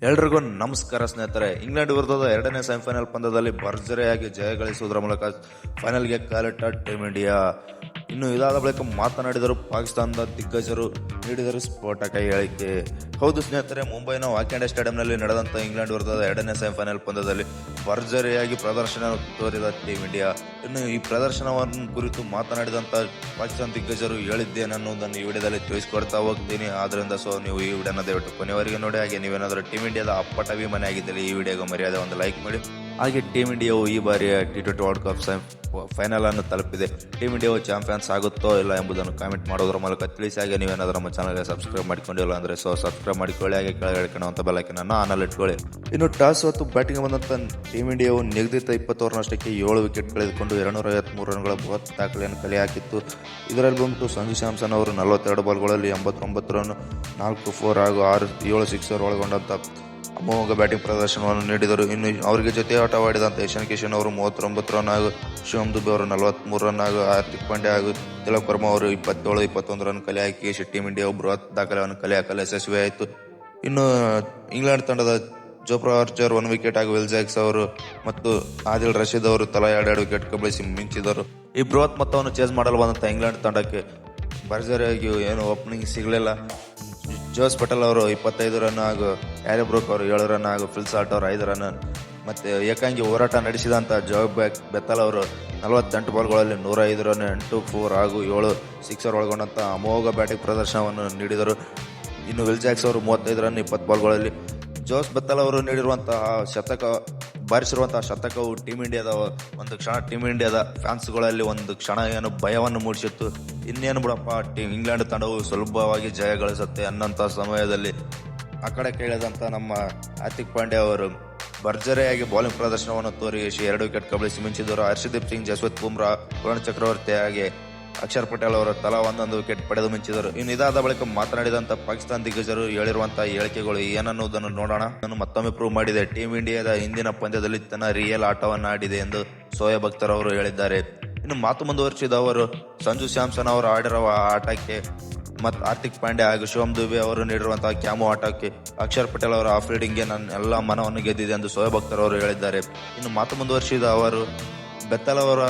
ಎಲ್ರಿಗೂ ನಮಸ್ಕಾರ ಸ್ನೇಹಿತರೆ. ಇಂಗ್ಲೆಂಡ್ ವಿರುದ್ಧದ ಎರಡನೇ ಸೆಮಿಫೈನಲ್ ಪಂದ್ಯದಲ್ಲಿ ಭರ್ಜರಿಯಾಗಿ ಜಯ ಗಳಿಸುವುದರ ಮೂಲಕ ಫೈನಲ್ಗೆ ಕಾಲಿಟ್ಟ ಟೀಮ್ ಇಂಡಿಯಾ. ಇನ್ನು ಇದಾದ ಬಳಿಕ ಮಾತನಾಡಿದರು ಪಾಕಿಸ್ತಾನದ ದಿಗ್ಗಜರು, ನೀಡಿದರು ಸ್ಫೋಟಕ ಹೇಳಿಕೆ. ಹೌದು ಸ್ನೇಹಿತರೆ, ಮುಂಬೈನ ವಾಂಖೇಡೆ ಸ್ಟೇಡಿಯಂನಲ್ಲಿ ನಡೆದಂಥ ಇಂಗ್ಲೆಂಡ್ ವಿರುದ್ಧದ ಎರಡನೇ ಸೆಮಿಫೈನಲ್ ಪಂದ್ಯದಲ್ಲಿ ಭರ್ಜರಿಯಾಗಿ ಪ್ರದರ್ಶನ ತೋರಿದ ಟೀಮ್ ಇಂಡಿಯಾ. ಇನ್ನು ಈ ಪ್ರದರ್ಶನವನ್ನು ಕುರಿತು ಮಾತನಾಡಿದಂಥ ಪಾಕಿಸ್ತಾನ ದಿಗ್ಗಜರು ಹೇಳಿದ್ದೇನೆನ್ನುವುದನ್ನು ಈ ವಿಡಿಯೋದಲ್ಲಿ ತಿಳಿಸಿಕೊಡ್ತಾ ಹೋಗ್ತೀನಿ. ಆದ್ದರಿಂದ ನೀವು ಈ ವಿಡಿಯೋನ ದಯವಿಟ್ಟು ಕೊನೆಯವರೆಗೆ ನೋಡಿ. ಹಾಗೆ ನೀವೇನಾದರೂ ಟೀಮ್ ಇಂಡಿಯಾದ ಅಪ್ಪಟ ಅಭಿಮಾನಿ ಆಗಿದ್ದಲ್ಲಿ ಈ ವಿಡಿಯೋಗೆ ಮರ್ಯಾದೆ ಒಂದು ಲೈಕ್ ಮಾಡಿ. ಹಾಗೆ ಟೀಮ್ ಇಂಡಿಯಾವು ಈ ಬಾರಿಯ T20 ವರ್ಲ್ಡ್ ಕಪ್ ಫೈನಲ್ ಅನ್ನು ತಲುಪಿದೆ. ಟೀಮ್ ಇಂಡಿಯಾವು ಚಾಂಪಿಯನ್ಸ್ ಆಗುತ್ತೋ ಇಲ್ಲ ಎಂಬುದನ್ನು ಕಾಮೆಂಟ್ ಮಾಡೋದ್ರ ಮೂಲಕ ತಿಳಿಸಿ. ಹಾಗೆ ನೀವೇನಾದರೂ ನಮ್ಮ ಚಾನಲ್ಗೆ ಸಬ್ಸ್ಕ್ರೈಬ್ ಮಾಡಿಕೊಂಡಿಲ್ಲ ಅಂದರೆ ಸಬ್ಸ್ಕ್ರೈಬ್ ಮಾಡಿಕೊಳ್ಳಿ. ಹಾಗೆ ಕೆಳಗಡೆ ಕಾಣುವಂಥ ಬೆಲ್ ಐಕಾನ್ ಅನ್ನು ಆನ್ ಇಟ್ಕೊಳ್ಳಿ. ಇನ್ನು ಟಾಸ್ ಹೊತ್ತು ಬ್ಯಾಟಿಂಗ್ ಬಂದಂಥ ಟೀಮ್ ಇಂಡಿಯಾವು ನಿಗದಿತ 20 ಓವರ್ನಷ್ಟಕ್ಕೆ 7 ವಿಕೆಟ್ ಕಳೆದುಕೊಂಡು 253 ರನ್ಗಳ ಬೃಹತ್ ದಾಖಲೆಯನ್ನು ಕಲೆ ಹಾಕಿತ್ತು. ಇದರಲ್ಲಿ ಬಂದು ಸಂಜು ಸ್ಯಾಮ್ಸನ್ ಅವರು 42 ಬಾಲ್ಗಳಲ್ಲಿ 89 ರನ್, 4 4 ಹಾಗೂ 7 ಸಿಕ್ಸರ್ ಒಳಗೊಂಡಂಥ ಅಮೋಘ ಬ್ಯಾಟಿಂಗ್ ಪ್ರದರ್ಶನವನ್ನು ನೀಡಿದರು. ಇನ್ನು ಅವರಿಗೆ ಜೊತೆ ಆಟವಾಡಿದಂಥ ಇಶಾನ್ ಕಿಶನ್ ಅವರು 39 ರನ್ ಹಾಗೂ ಶಿವಮ್ ದುಬೆ ಅವರು 43 ರನ್ ಹಾಗೂ ಹಾರ್ದಿಕ್ ಪಾಂಡ್ಯ ಹಾಗೂ ತಿಲಕ್ ವರ್ಮಾ ಅವರು 21 ರನ್ ಕಲೆ ಹಾಕಿ ಟೀಮ್ ಇಂಡಿಯಾ ಬೃಹತ್ ದಾಖಲೆಯನ್ನು ಕಲೆ ಹಾಕಲು ಯಶಸ್ವಿಯಾಯಿತು. ಇನ್ನು ಇಂಗ್ಲೆಂಡ್ ತಂಡದ ಜೋಫ್ರಾ ಆರ್ಚರ್ 1 ವಿಕೆಟ್ ಹಾಗೂ ವಿಲ್ ಜಾಕ್ಸ್ ಅವರು ಮತ್ತು ಆದಿಲ್ ರಶೀದ್ ಅವರು ತಲಾ 2 ವಿಕೆಟ್ ಕಬಳಿಸಿ ಮಿಂಚಿದರು. ಈ ಬೃಹತ್ ಮೊತ್ತವನ್ನು ಚೇಸ್ ಮಾಡಲು ಬಂದಂಥ ಇಂಗ್ಲೆಂಡ್ ತಂಡಕ್ಕೆ ಭರ್ಜರಿಯಾಗಿ ಏನು ಓಪನಿಂಗ್ ಸಿಗಲಿಲ್ಲ. ಜೋಸ್ ಪಟೇಲ್ ಅವರು 25 ರನ್ ಹಾಗೂ ಹ್ಯಾರಿ ಬ್ರೂಕ್ ಅವರು 7 ರನ್ ಹಾಗೂ ಫಿಲ್ ಸಾಲ್ಟ್ ಅವರು 5 ರನ್ ಮತ್ತೆ ಏಕಾಂಗಿ ಹೋರಾಟ ನಡೆಸಿದಂಥ ಜೋಯ್ ಬೆತ್ತಲ್ ಅವರು 48 ಬಾಲ್ಗಳಲ್ಲಿ 105 ರನ್, 8 4 ಹಾಗೂ 7 ಸಿಕ್ಸರ್ ಒಳಗೊಂಡಂಥ ಅಮೋಘ ಬ್ಯಾಟಿಂಗ್ ಪ್ರದರ್ಶನವನ್ನು ನೀಡಿದರು. ಇನ್ನು ವಿಲ್ ಜಾಕ್ಸ್ ಅವರು 35 ರನ್ 20 ಬಾಲ್ಗಳಲ್ಲಿ. ಜೋಸ್ ಬೆತ್ತಲ್ ಅವರು ನೀಡಿರುವಂತಹ ಬಾರಿಸಿರುವಂತಹ ಶತಕವು ಟೀಮ್ ಇಂಡಿಯಾದ ಫ್ಯಾನ್ಸ್ಗಳಲ್ಲಿ ಒಂದು ಕ್ಷಣ ಏನು ಭಯವನ್ನು ಮೂಡಿಸಿತ್ತು. ಇನ್ನೇನು ಬಿಡಪ್ಪ, ಇಂಗ್ಲೆಂಡ್ ತಂಡವು ಸುಲಭವಾಗಿ ಜಯ ಗಳಿಸುತ್ತೆ ಅನ್ನೋಂಥ ಸಮಯದಲ್ಲಿ ಆ ಕಡೆ ಕೇಳಿದಂಥ ನಮ್ಮ ಹಾರ್ದಿಕ್ ಪಾಂಡ್ಯ ಅವರು ಭರ್ಜರಿಯಾಗಿ ಬೌಲಿಂಗ್ ಪ್ರದರ್ಶನವನ್ನು ತೋರಿಸಿ 2 ವಿಕೆಟ್ ಕಬಳಿಸಿ ಮಿಂಚಿದರು. ಹರ್ಷದೀಪ್ ಸಿಂಗ್, ಜಸ್ಪ್ರೀತ್ ಬುಮ್ರಾ, ವರುಣ್ ಚಕ್ರವರ್ತಿ ಹಾಗೆ ಅಕ್ಷರ್ ಪಟೇಲ್ ಅವರು ತಲಾ 1 ವಿಕೆಟ್ ಪಡೆದು ಮಿಂಚಿದರು. ಇನ್ನು ಇದಾದ ಬಳಿಕ ಮಾತನಾಡಿದಂಥ ಪಾಕಿಸ್ತಾನ ದಿಗ್ಗಜರು ಹೇಳಿರುವಂತಹ ಹೇಳಿಕೆಗಳು ಏನನ್ನುವುದನ್ನು ನೋಡೋಣ. ನಾನು ಮತ್ತೊಮ್ಮೆ ಪ್ರೂವ್ ಮಾಡಿದೆ, ಟೀಮ್ ಇಂಡಿಯಾದ ಹಿಂದಿನ ಪಂದ್ಯದಲ್ಲಿ ತನ್ನ ರಿಯಲ್ ಆಟವನ್ನು ಆಡಿದೆ ಎಂದು ಶೋಯಬ್ ಅಖ್ತರ್ ಅವರು ಹೇಳಿದ್ದಾರೆ. ಇನ್ನು ಮಾತು ಮುಂದುವರಿಸಿದ ಅವರು ಸಂಜು ಸ್ಯಾಮ್ಸನ್ ಅವರು ಆಡಿರುವ ಆಟಕ್ಕೆ ಮತ್ತು ಹಾರ್ದಿಕ್ ಪಾಂಡ್ಯ ಹಾಗೂ ಶಿವಮ್ ದುಬೆ ಅವರು ನೀಡಿರುವಂತಹ ಕ್ಯಾಮೋ ಆಟಕ್ಕೆ ಅಕ್ಷರ್ ಪಟೇಲ್ ಅವರ ಆಫ್ ರೀಡಿಂಗ್ಗೆ ನನ್ನ ಎಲ್ಲ ಮನವನ್ನು ಗೆದ್ದಿದೆ ಎಂದು ಶೋಯಬ್ ಅಖ್ತರ್ ಅವರು ಹೇಳಿದ್ದಾರೆ. ಇನ್ನು ಮಾತು ಮುಂದುವರಿಸಿದ ಅವರು ಬೆತ್ತಲ್ ಅವರ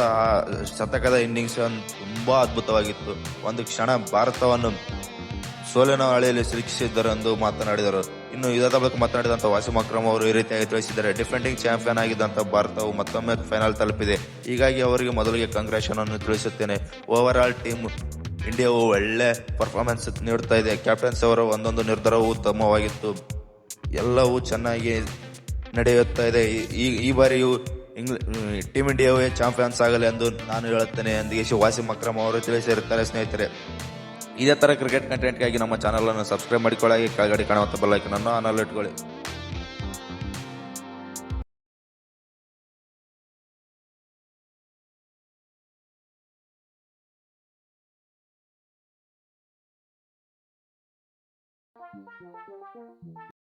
ಶತಕದ ಇನ್ನಿಂಗ್ಸ್ ತುಂಬಾ ಅದ್ಭುತವಾಗಿತ್ತು. ಒಂದು ಕ್ಷಣ ಭಾರತವನ್ನು ಸೋಲಿನ ಹಾಳೆಯಲ್ಲಿ ಸಿಲುಕಿಸಿದ್ದರು ಎಂದು ಮಾತನಾಡಿದರು. ಇನ್ನು ಇದಾದ ಬಳಿಕ ಮಾತನಾಡಿದಂಥ ವಾಸಿಂ ಅಕ್ರಮ್ ಅವರು ಈ ರೀತಿಯಾಗಿ ತಿಳಿಸಿದ್ದಾರೆ, ಡಿಫೆಂಡಿಂಗ್ ಚಾಂಪಿಯನ್ ಆಗಿದ್ದಂಥ ಭಾರತವು ಮತ್ತೊಮ್ಮೆ ಫೈನಲ್ ತಲುಪಿದೆ. ಹೀಗಾಗಿ ಅವರಿಗೆ ಮೊದಲಿಗೆ ಕಂಗ್ರ್ಯಾಚುಲೇಷನ್ ಅನ್ನು ತಿಳಿಸುತ್ತೇನೆ. ಓವರ್ ಆಲ್ ಟೀಮ್ ಇಂಡಿಯಾವು ಒಳ್ಳೆ ಪರ್ಫಾರ್ಮೆನ್ಸ್ ನೀಡ್ತಾ ಇದೆ. ಕ್ಯಾಪ್ಟನ್ಸಿ ಅವರ ಒಂದೊಂದು ನಿರ್ಧಾರವೂ ಉತ್ತಮವಾಗಿತ್ತು. ಎಲ್ಲವೂ ಚೆನ್ನಾಗಿ ನಡೆಯುತ್ತಾ ಇದೆ. ಈ ಬಾರಿಯೂ ಟೀಮ್ ಇಂಡಿಯಾವೇ ಚಾಂಪಿಯನ್ಸ್ ಆಗಲಿ ಎಂದು ನಾನು ಹೇಳುತ್ತೇನೆ ಎಂದು ವಾಸಿಂ ಅಕ್ರಮ್ ಅವರು ತಿಳಿಸಿರುತ್ತಾರೆ. ಸ್ನೇಹಿತರೆ, ಇದೇ ತರ ಕ್ರಿಕೆಟ್ ಕಂಟೆಂಟ್ಗಾಗಿ ನಮ್ಮ ಚಾನಲ್ ಅನ್ನು ಸಬ್ಸ್ಕ್ರೈಬ್ ಮಾಡಿಕೊಳ್ಳಿ. ಕೆಳಗಡೆ ಕಾಣುವಂತ ಬೆಲ್ ಐಕಾನ್ ಅನ್ನು ಆನ್ ಇಟ್ಕೊಳ್ಳಿ.